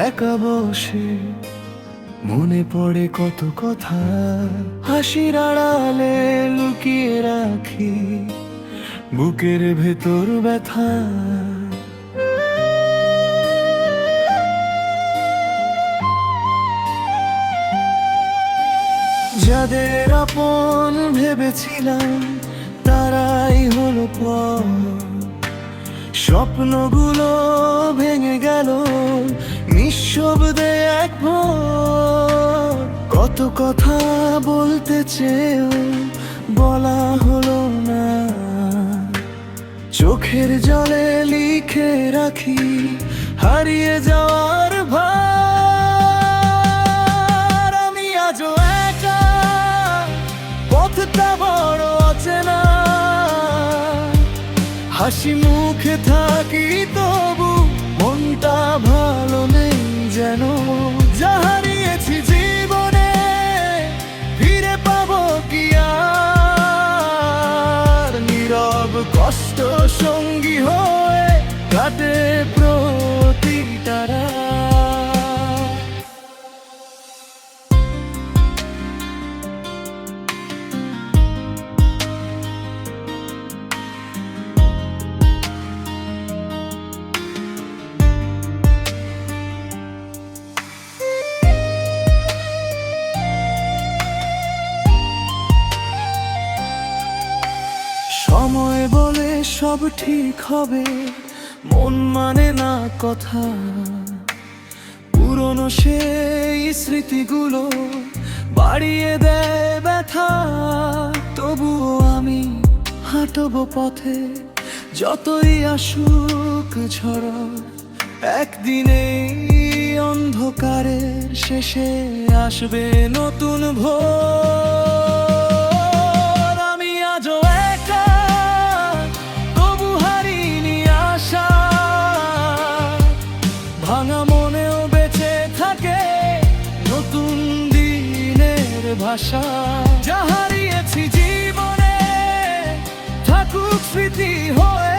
একা বসে মনে পড়ে কত কথা, হাসির আড়ালে লুকিয়ে রাখি বুকের ভেতর ব্যথা। যাদের আপন ভেবেছিলাম তারাই হলো পর, স্বপ্নগুলো ভেঙে গেল নিঃশব্দে এক ভোর। কত কথা বলতে চেয়েও বলা হলো না, চোখের জলে লিখে রাখি হারিয়ে যাওয়ার ভার। আমি আজও একা, পথটা বড় অচেনা, হাসি মুখে থাকি তবু মনটা ভালো নেই যেন। যা হারিয়েছি জীবনে ফিরে পাবো কি আর, নীরব কষ্ট সঙ্গী হয়ে কাটে প্রতিটা রাত। সময় বলে সব ঠিক হবে, মন মানে না কথা। পুরনো সেই স্মৃতিগুলো বাড়িয়ে দেয় ব্যথা। তবুও আমি হাঁটব পথে যতই আসুক ঝড়, একদিনে অন্ধকারের শেষে আসবে নতুন ভোর। আমি আজও একা, তবু হারিনি আশা, ভাঙা মনেও বেঁচে থাকে নতুন দিনের ভাষা। যা হারিয়েছি জীবনে থাকুক স্মৃতি হয়ে